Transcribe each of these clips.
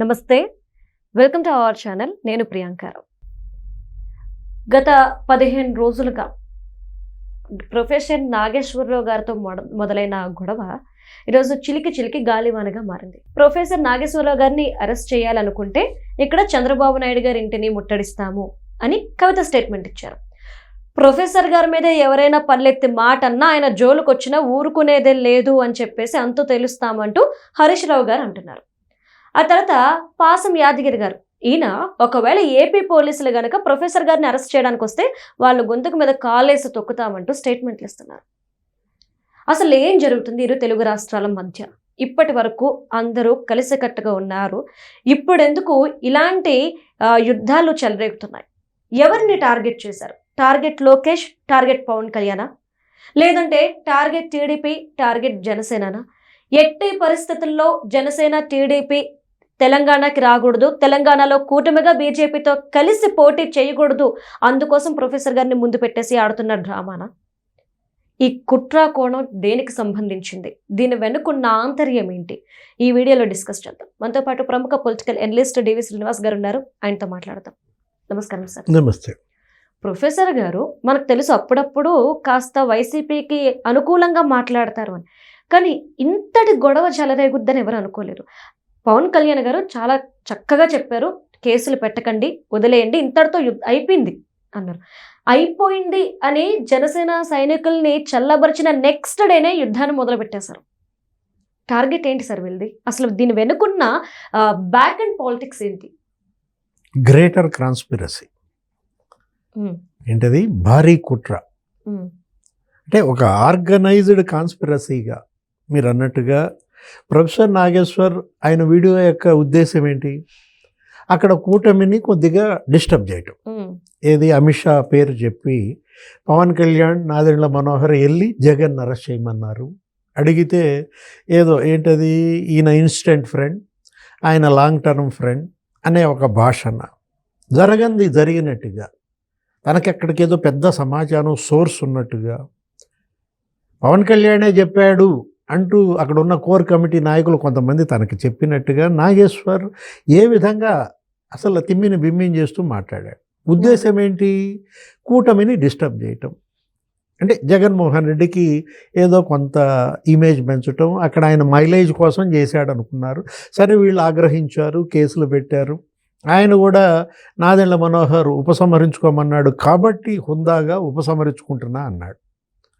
నమస్తే, welcome to our channel. నేను ప్రియాంకారావు. గత 15 రోజులుగా ప్రొఫెసర్ నాగేశ్వరరావు గారితో మొదలైన గొడవ ఈరోజు చిలికి గాలివానగా మారింది. ప్రొఫెసర్ నాగేశ్వరరావు గారిని అరెస్ట్ చేయాలనుకుంటే ఇక్కడ చంద్రబాబు నాయుడు గారి ఇంటిని ముట్టడిస్తాము అని కవిత స్టేట్మెంట్ ఇచ్చారు. ప్రొఫెసర్ గారి మీద ఎవరైనా పల్లెత్తి మాట అన్నా ఆయన జోలుకు వచ్చినా ఊరుకునేదే లేదు అని చెప్పేసి అంతు తెలుస్తామంటూ హరీష్ రావు గారు అంటున్నారు. ఆ తర్వాత పాసం యాదగిరి గారు, ఈయన ఒకవేళ ఏపీ పోలీసులు గనక ప్రొఫెసర్ గారిని అరెస్ట్ చేయడానికి వస్తే వాళ్ళు గొంతుకు మీద కాలేసి తొక్కుతామంటూ స్టేట్మెంట్లు ఇస్తున్నారు. అసలు ఏం జరుగుతుంది ఇరు తెలుగు రాష్ట్రాల మధ్య? ఇప్పటి వరకు అందరూ కలిసికట్టుగా ఉన్నారు. ఇప్పుడెందుకు ఇలాంటి యుద్ధాలు చెలరేగుతున్నాయి? ఎవరిని టార్గెట్ చేశారు? టార్గెట్ లోకేష్, టార్గెట్ పవన్ కళ్యాణ్, లేదంటే టార్గెట్ టీడీపీ, టార్గెట్ జనసేన? ఎట్టి పరిస్థితుల్లో జనసేన టీడీపీ తెలంగాణకి రాకూడదు, తెలంగాణలో కూటమిగా బీజేపీతో కలిసి పోటీ చేయకూడదు, అందుకోసం ప్రొఫెసర్ గారిని ముందు పెట్టేసి ఆడుతున్న డ్రామానా? ఈ కుట్ర కోణం దేనికి సంబంధించింది? దీని వెనుకున్న ఆంతర్యం ఏంటి? ఈ వీడియోలో డిస్కస్ చేద్దాం. మనతో పాటు ప్రముఖ పొలిటికల్ ఎనలిస్ట్ డివి శ్రీనివాస్ గారు ఉన్నారు, ఆయనతో మాట్లాడదాం. నమస్కారం సార్. నమస్తే. ప్రొఫెసర్ గారు మనకు తెలుసు అప్పుడప్పుడు కాస్త వైసీపీకి అనుకూలంగా మాట్లాడతారు అని, కానీ ఇంతటి గొడవ చెలరేగుద్దని ఎవరు అనుకోలేరు. పవన్ కళ్యాణ్ గారు చాలా చక్కగా చెప్పారు, కేసులు పెట్టకండి, వదిలేయండి, ఇంతటితో అయిపోయింది అన్నారు. అయిపోయింది అని జనసేన సైనికుల్ని చల్లబరిచిన నెక్స్ట్ డేనే యుద్ధాన్ని మొదలు పెట్టేశారు. టార్గెట్ ఏంటి సార్ వీళ్ళది? అసలు దీని వెనుకున్న బ్యాక్ అండ్ పాలిటిక్స్ ఏంటి? గ్రేటర్ కాన్స్పిరసీ ఏంటది? భారీ కుట్ర. అంటే ఒక ఆర్గనైజ్డ్ కాన్స్పిరసీగా మీరు అన్నట్టుగా ప్రొఫెసర్ నాగేశ్వర్ ఆయన వీడియో యొక్క ఉద్దేశం ఏంటి? అక్కడ కూటమిని కొద్దిగా డిస్టర్బ్ చేయటం. ఏది? అమిత్ షా పేరు చెప్పి పవన్ కళ్యాణ్, నాదెండ్ల మనోహర్ వెళ్ళి జగన్ అరెస్ట్ చేయమన్నారు. అడిగితే ఏదో ఏంటది, ఈయన ఇన్స్టెంట్ ఫ్రెండ్, ఆయన లాంగ్ టర్మ్ ఫ్రెండ్ అనే ఒక భాషన జరగంది జరిగినట్టుగా, తనకి అక్కడికి ఏదో పెద్ద సమాచారం సోర్స్ ఉన్నట్టుగా పవన్ కళ్యాణే చెప్పాడు అంటూ అక్కడ ఉన్న కోర్ కమిటీ నాయకులు కొంతమంది తనకి చెప్పినట్టుగా నాగేశ్వర్ ఏ విధంగా అసలు తిమ్మిని బిమ్మిని చేస్తూ మాట్లాడాడు. ఉద్దేశం ఏంటి? కూటమిని డిస్టర్బ్ చేయటం. అంటే జగన్మోహన్ రెడ్డికి ఏదో కొంత ఇమేజ్ పెంచటం, అక్కడ ఆయన మైలేజ్ కోసం చేశాడు అనుకున్నారు. సరే, వీళ్ళు ఆగ్రహించారు, కేసులు పెట్టారు. ఆయన కూడా నాదెండ్ల మనోహర్ ఉపసంహరించుకోమన్నాడు కాబట్టి హుందాగా ఉపసంహరించుకుంటున్నా అన్నాడు.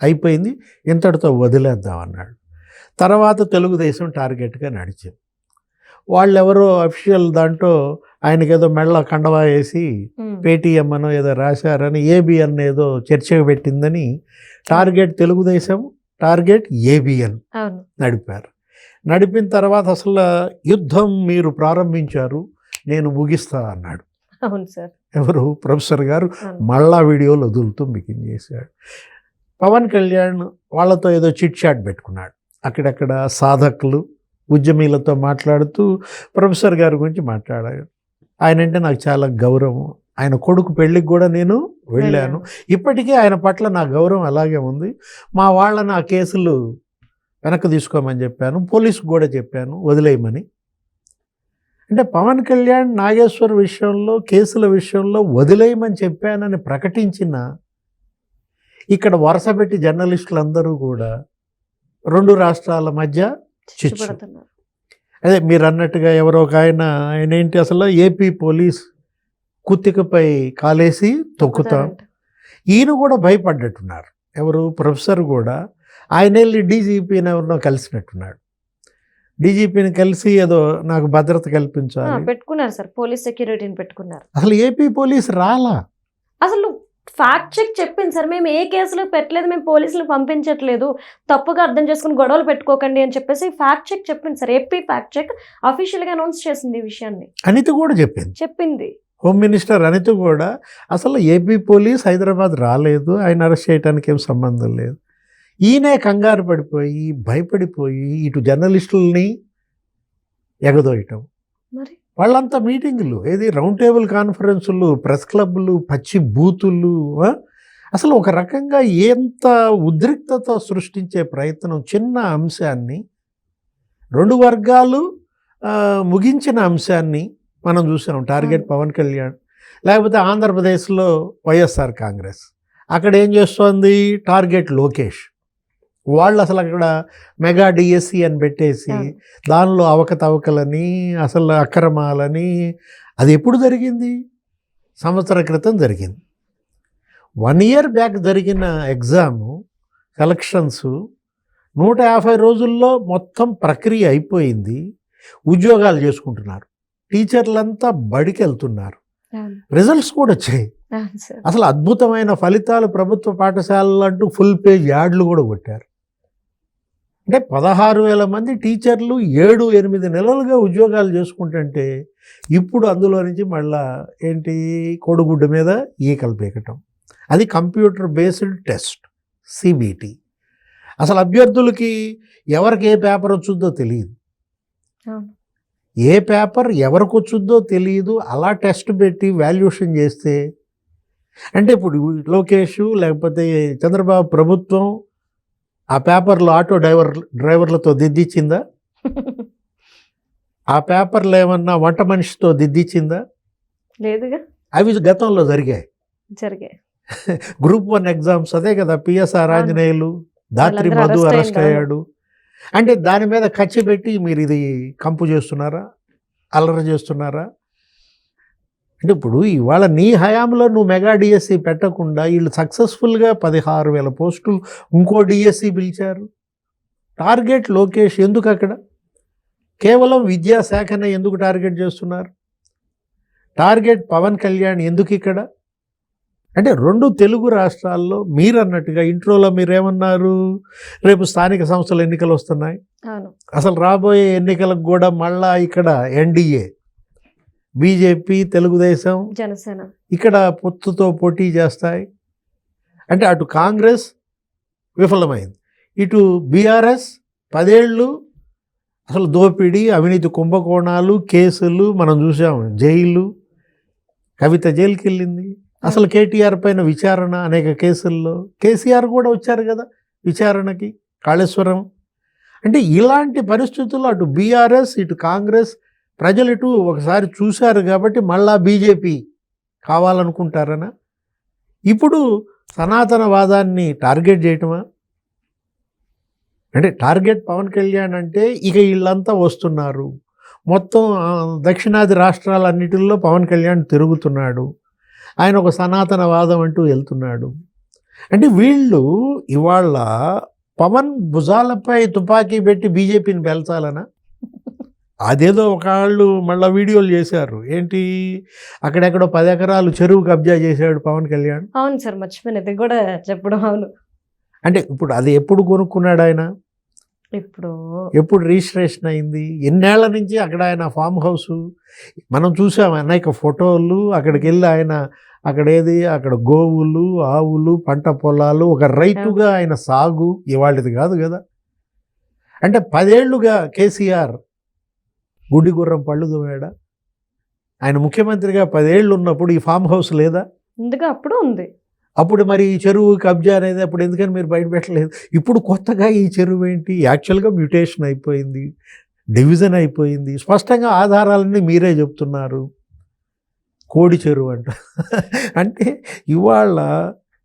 అయిపోయింది, ఇంతటితో వదిలేద్దాం అన్నాడు. తర్వాత తెలుగుదేశం టార్గెట్గా నడిచింది. వాళ్ళెవరో అఫీషియల్ దాంట్లో ఆయనకేదో మెళ్ళ కండవా వేసి పేటీఎం అనో ఏదో రాశారని, ఏబిఎన్ ఏదో చర్చకు పెట్టిందని టార్గెట్ తెలుగుదేశం, టార్గెట్ ఏబిఎన్ నడిపారు. నడిపిన తర్వాత అసలు యుద్ధం మీరు ప్రారంభించారు, నేను ముగిస్తా అన్నాడు. అవును సార్. ఎవరు? ప్రొఫెసర్ గారు మళ్ళా వీడియోలు వదులుతూ బిగిన్ చేశాడు. పవన్ కళ్యాణ్ వాళ్ళతో ఏదో చిట్ చాట్ పెట్టుకున్నాడు. అక్కడక్కడ సాధకులు, ఉద్యమీలతో మాట్లాడుతూ ప్రొఫెసర్ గారి గురించి మాట్లాడాడు. ఆయన అంటే నాకు చాలా గౌరవం, ఆయన కొడుకు పెళ్ళికి కూడా నేను వెళ్ళాను, ఇప్పటికీ ఆయన పట్ల నా గౌరవం అలాగే ఉంది. మా వాళ్ళని ఆ కేసులు వెనక్కి తీసుకోమని చెప్పాను, పోలీసుకు కూడా చెప్పాను వదిలేయమని. అంటే పవన్ కళ్యాణ్ నాగేశ్వర్ విషయంలో, కేసుల విషయంలో వదిలేయమని చెప్పానని ప్రకటించిన ఇక్కడ వరుసపెట్టి జర్నలిస్టులందరూ కూడా రెండు రాష్ట్రాల మధ్య చిచ్చు. అదే మీరు అన్నట్టుగా ఎవరో ఒక ఆయన ఏంటి అసలు ఏపీ పోలీస్ కుత్తికపై కాలేసి తొక్కుతాం, ఈయన కూడా భయపడ్డట్టున్నారు. ఎవరు? ప్రొఫెసర్ కూడా ఆయన వెళ్ళి డీజీపీని ఎవరినో కలిసినట్టున్నాడు. డీజీపీని కలిసి ఏదో నాకు భద్రత కల్పించాలి పెట్టుకున్నారు సార్, పోలీస్ సెక్యూరిటీని పెట్టుకున్నారు. అసలు ఏపీ పోలీస్ రాలా. అసలు ఫ్యాక్ట్ చెక్ చెప్పింది సార్, మేము ఏ కేసులు పెట్టలేదు, మేము పోలీసులు పంపించట్లేదు, తప్పుగా అర్థం చేసుకుని గొడవలు పెట్టుకోకండి అని చెప్పేసి ఫ్యాక్ట్ చెక్ చెప్పింది సార్. ఏపీ ఫ్యాక్ట్ చెక్ అఫీషియల్గా అనౌన్స్ చేసింది ఈ విషయాన్ని. అనిత కూడా చెప్పింది. హోమ్ మినిస్టర్ అనిత కూడా అసలు ఏపీ పోలీస్ హైదరాబాద్ రాలేదు, ఆయన అరెస్ట్ చేయడానికి ఏం సంబంధం లేదు. ఈయనే కంగారు పడిపోయి భయపడిపోయి ఇటు జర్నలిస్టులని ఎగదోయటం. మరి వాళ్ళంతా మీటింగులు, ఏది రౌండ్ టేబుల్ కాన్ఫరెన్సులు, ప్రెస్ క్లబ్లు, పచ్చి బూతులు, అసలు ఒక రకంగా ఎంత ఉద్రిక్తత సృష్టించే ప్రయత్నం. చిన్న అంశాన్ని రెండు వర్గాలు ముగించిన అంశాన్ని మనం చూసాం. టార్గెట్ పవన్ కళ్యాణ్, లేకపోతే ఆంధ్రప్రదేశ్లో వైఎస్ఆర్ కాంగ్రెస్. అక్కడ ఏం చేస్తోంది టార్గెట్ లోకేష్. వాళ్ళు అసలు అక్కడ మెగా డిఎస్సి అని పెట్టేసి దానిలో అవకతవకలని, అసలు అక్రమాలని. అది ఎప్పుడు జరిగింది? సంవత్సర క్రితం జరిగింది. 1 year బ్యాక్ జరిగిన ఎగ్జాము సెలక్షన్స్ 150 రోజుల్లో మొత్తం ప్రక్రియ అయిపోయింది. ఉద్యోగాలు చేసుకుంటున్నారు, టీచర్లంతా బడికి వెళ్తున్నారు, రిజల్ట్స్ కూడా వచ్చాయి. అసలు అద్భుతమైన ఫలితాలు ప్రభుత్వ పాఠశాలలు అంటూ ఫుల్ పేజ్ యాడ్లు కూడా కొట్టారు. అంటే 16,000 మంది టీచర్లు 7-8 నెలలుగా ఉద్యోగాలు చేసుకుంటుంటే ఇప్పుడు అందులో నుంచి మళ్ళా ఏంటి కోడిగుడ్డు మీద ఈకలు పీకటం. అది కంప్యూటర్ బేస్డ్ టెస్ట్, సిబిటి. అసలు అభ్యర్థులకి ఎవరికి ఏ పేపర్ వచ్చుద్దో తెలియదు, ఏ పేపర్ ఎవరికి వచ్చుద్దో తెలియదు. అలా టెస్ట్ పెట్టి వాల్యుయేషన్ చేస్తే అంటే ఇప్పుడు లోకేష్ లేకపోతే చంద్రబాబు ప్రభుత్వం ఆ పేపర్లో ఆటో డ్రైవర్లతో దిద్దిచ్చిందా? ఆ పేపర్లు ఏమన్నా వంట మనిషితో దిద్దిచ్చిందా? లేదుగా. అవి గతంలో జరిగాయి. గ్రూప్ 1 ఎగ్జామ్స్ అదే కదా. పిఎస్ఆర్ ఆంజనేయులు, దాత్రి మధు అరెస్ట్ అయ్యాడు. అంటే దాని మీద ఖర్చు పెట్టి మీరు ఇది కంపు చేస్తున్నారా, అల్లరి చేస్తున్నారా? అంటే ఇప్పుడు ఇవాళ నీ హయాంలో నువ్వు మెగా డిఎస్సి పెట్టకుండా వీళ్ళు సక్సెస్ఫుల్గా 16,000 పోస్టులు ఇంకో డిఎస్సి పిలిచారు. టార్గెట్ లోకేష్ ఎందుకు అక్కడ? కేవలం విద్యాశాఖనే ఎందుకు టార్గెట్ చేస్తున్నారు? టార్గెట్ పవన్ కళ్యాణ్ ఎందుకు ఇక్కడ? అంటే 2 తెలుగు రాష్ట్రాల్లో మీరు అన్నట్టుగా ఇంట్రోలో మీరేమన్నారు, రేపు స్థానిక సంస్థల ఎన్నికలు వస్తున్నాయి. అసలు రాబోయే ఎన్నికలకు కూడా మళ్ళా ఇక్కడ ఎన్డీఏ, బీజేపీ, తెలుగుదేశం, జనసేన ఇక్కడ పొత్తుతో పోటీ చేస్తాయి. అంటే అటు కాంగ్రెస్ విఫలమైంది, ఇటు బీఆర్ఎస్ 10 ఏళ్ళు అసలు దోపిడీ, అవినీతి కుంభకోణాలు, కేసులు మనం చూసాం. జైలు, కవిత జైలుకి వెళ్ళింది. అసలు కేటీఆర్ పైన విచారణ అనేక కేసుల్లో. కేసీఆర్ కూడా వచ్చారు కదా విచారణకి, కాళేశ్వరం. అంటే ఇలాంటి పరిస్థితుల్లో అటు బీఆర్ఎస్ ఇటు కాంగ్రెస్ ప్రజలు ఇటు ఒకసారి చూశారు కాబట్టి మళ్ళా బీజేపీ కావాలనుకుంటారనా? ఇప్పుడు సనాతనవాదాన్ని టార్గెట్ చేయటమా? అంటే టార్గెట్ పవన్ కళ్యాణ్ అంటే ఇక వీళ్ళంతా వస్తున్నారు, మొత్తం దక్షిణాది రాష్ట్రాలన్నిటిల్లో పవన్ కళ్యాణ్ తిరుగుతున్నాడు, ఆయన ఒక సనాతనవాదం అంటూ వెళ్తున్నాడు. అంటే వీళ్ళు ఇవాళ పవన్ భుజాలపై తుపాకీ పెట్టి బీజేపీని పెంచాలనా? అదేదో ఒకళ్ళు మళ్ళీ వీడియోలు చేశారు. ఏంటి అక్కడెక్కడో 10 ఎకరాలు చెరువు కబ్జా చేశాడు పవన్ కళ్యాణ్. అవును సార్, మర్చిపోయిన ఇది కూడా చెప్పడం. అవును. అంటే ఇప్పుడు అది ఎప్పుడు కొనుక్కున్నాడు ఆయన? ఎప్పుడు రిజిస్ట్రేషన్ అయింది? ఎన్నేళ్ల నుంచి అక్కడ ఆయన ఫామ్ హౌస్ మనం చూసాం, అనేక ఫోటోలు. అక్కడికి వెళ్ళి ఆయన అక్కడ గోవులు, ఆవులు, పంట పొలాలు, ఒక రైతుగా ఆయన సాగు ఇవాళది కాదు కదా. అంటే 10 ఏళ్లుగా కేసీఆర్ గుడ్డి గుర్రం పళ్ళు దువ్వాడా? ఆయన ముఖ్యమంత్రిగా 10 ఏళ్ళు ఉన్నప్పుడు ఈ ఫామ్ హౌస్ లేదా? అప్పుడు ఉంది. అప్పుడు మరి ఈ చెరువు కబ్జా అనేది అప్పుడు ఎందుకని మీరు బయట పెట్టలేదు? ఇప్పుడు కొత్తగా ఈ చెరువు ఏంటి? యాక్చువల్గా మ్యూటేషన్ అయిపోయింది, డివిజన్ అయిపోయింది. స్పష్టంగా ఆధారాలన్నీ మీరే చెప్తున్నారు. కోడి చెరువు అంట. అంటే ఇవాళ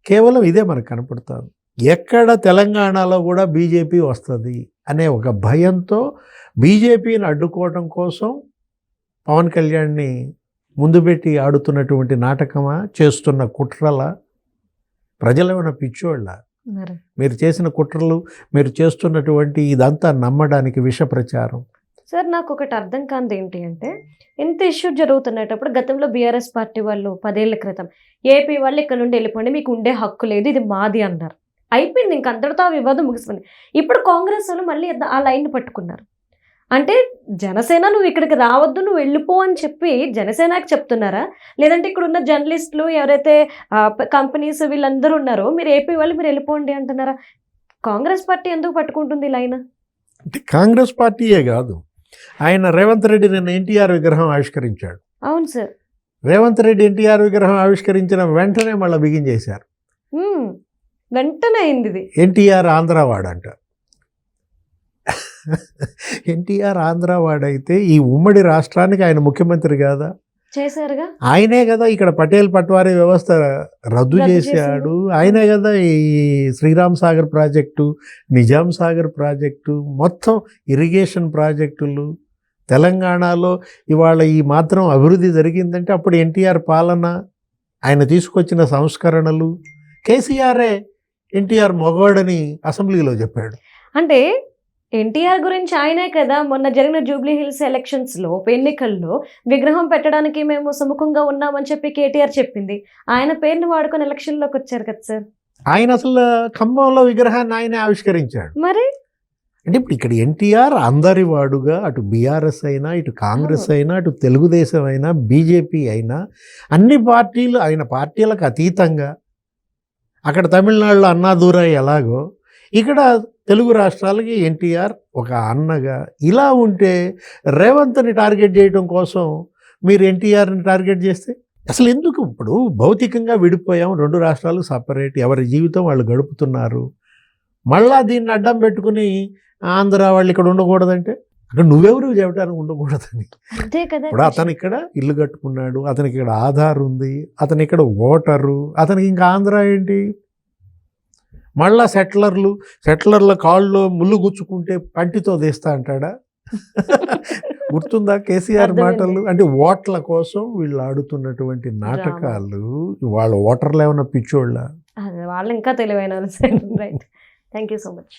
కేవలం ఇదే మనకు కనపడుతుంది. ఎక్కడ తెలంగాణలో కూడా బీజేపీ వస్తుంది అనే ఒక భయంతో బీజేపీని అడ్డుకోవటం కోసం పవన్ కళ్యాణ్ని ముందు పెట్టి ఆడుతున్నటువంటి నాటకమా, చేస్తున్న కుట్రల? ప్రజలు ఏమైనా పిచ్చోళ్ళ? మీరు చేసిన కుట్రలు, మీరు చేస్తున్నటువంటి ఇదంతా నమ్మడానికి విష ప్రచారం. సార్, నాకు ఒకటి అర్థం కానిది ఏంటి అంటే, ఇంత ఇష్యూ జరుగుతున్నప్పుడు గతంలో బీఆర్ఎస్ పార్టీ వాళ్ళు 10 ఏళ్ల క్రితం ఏపీ వాళ్ళు ఇక్కడ నుండి వెళ్ళిపోండి, మీకు ఉండే హక్కు లేదు, ఇది మాది అన్నారు. అయిపోయింది, ఇంక అంతటితో ఆ వివాదం ముగిసిపోయింది. ఇప్పుడు కాంగ్రెస్ వాళ్ళు మళ్ళీ ఆ లైన్ పట్టుకున్నారు. అంటే జనసేన నువ్వు ఇక్కడికి రావద్దు, నువ్వు వెళ్ళిపో అని చెప్పి జనసేనకి చెప్తున్నారా? లేదంటే ఇక్కడ ఉన్న జర్నలిస్టులు ఎవరైతే కంపెనీస్ వీళ్ళందరూ ఉన్నారో మీరు ఏపీ వాళ్ళు మీరు వెళ్ళిపోండి అంటున్నారా? కాంగ్రెస్ పార్టీ ఎందుకు పట్టుకుంటుంది లైన్? అంటే కాంగ్రెస్ పార్టీయే కాదు, ఆయన రేవంత్ రెడ్డి నిన్న ఎన్టీఆర్ విగ్రహం ఆవిష్కరించాడు. అవును సార్. రేవంత్ రెడ్డి ఎన్టీఆర్ విగ్రహం ఆవిష్కరించిన వెంటనే మళ్ళీ బిగించేశారు. వెంటనే అయింది ఇది. ఎన్టీఆర్ ఆంధ్రావాడంట. ఎన్టీఆర్ ఆంధ్ర వాడైతే ఈ ఉమ్మడి రాష్ట్రానికి ఆయన ముఖ్యమంత్రి కాదా? చేశారుగా. ఆయనే కదా ఇక్కడ పటేల్ పట్వారీ వ్యవస్థ రద్దు రద్దు చేశాడు. ఆయనే కదా ఈ శ్రీరామ్ సాగర్ ప్రాజెక్టు, నిజాం సాగర్ ప్రాజెక్టు, మొత్తం ఇరిగేషన్ ప్రాజెక్టులు తెలంగాణలో ఇవాళ ఈ మాత్రం అభివృద్ధి జరిగిందంటే అప్పుడు ఎన్టీఆర్ పాలన, ఆయన తీసుకొచ్చిన సంస్కరణలు. కేసీఆరే ఎన్టీఆర్ మగవాడని అసెంబ్లీలో చెప్పాడు. అంటే ఎన్టీఆర్ గురించి ఆయనే కదా మొన్న జరిగిన జూబ్లీ హిల్స్ ఎలక్షన్స్లో ఎన్నికల్లో విగ్రహం పెట్టడానికి మేము సుముఖంగా ఉన్నామని చెప్పి కేటీఆర్ చెప్పింది. ఆయన పేరుని వాడుకొని ఎలక్షన్లోకి వచ్చారు కదా సార్. ఆయన అసలు ఖమ్మంలో విగ్రహాన్ని ఆయనే ఆవిష్కరించాడు. మరి అంటే ఇప్పుడు ఇక్కడ ఎన్టీఆర్ అందరి వాడుగా అటు బీఆర్ఎస్ అయినా, ఇటు కాంగ్రెస్ అయినా, అటు తెలుగుదేశం అయినా, బీజేపీ అయినా అన్ని పార్టీలు ఆయన పార్టీలకు అతీతంగా, అక్కడ తమిళనాడులో అన్నాదూరై ఎలాగో ఇక్కడ తెలుగు రాష్ట్రాలకి ఎన్టీఆర్ ఒక అన్నగా. ఇలా ఉంటే రేవంత్ని టార్గెట్ చేయడం కోసం మీరు ఎన్టీఆర్ని టార్గెట్ చేస్తే అసలు ఎందుకు? ఇప్పుడు భౌతికంగా విడిపోయాం, రెండు రాష్ట్రాలు సపరేట్, ఎవరి జీవితం వాళ్ళు గడుపుతున్నారు. మళ్ళా దీన్ని అడ్డం పెట్టుకుని ఆంధ్ర వాళ్ళు ఇక్కడ ఉండకూడదంటే అక్కడ నువ్వెవరు చెప్పడానికి ఉండకూడదని. అంతే కదా. ఇప్పుడు అతను ఇక్కడ ఇల్లు కట్టుకున్నాడు, అతనికి ఇక్కడ ఆధార్ ఉంది, అతను ఇక్కడ ఓటరు, అతనికి ఇంకా ఆంధ్ర ఏంటి? మళ్ళా సెటిలర్ల కాళ్ళలో ముళ్ళు గుచ్చుకుంటే పంటితో తీస్తా అంటాడా? గుర్తుందా కేసీఆర్ మాటలు? అంటే ఓట్ల కోసం వీళ్ళు ఆడుతున్నటువంటి నాటకాలు. వాళ్ళ ఓటర్లు ఏమన్నా పిచ్చోళ్ళ? వాళ్ళు ఇంకా తెలివైన వాళ్ళు sir. Right. Thank you so much.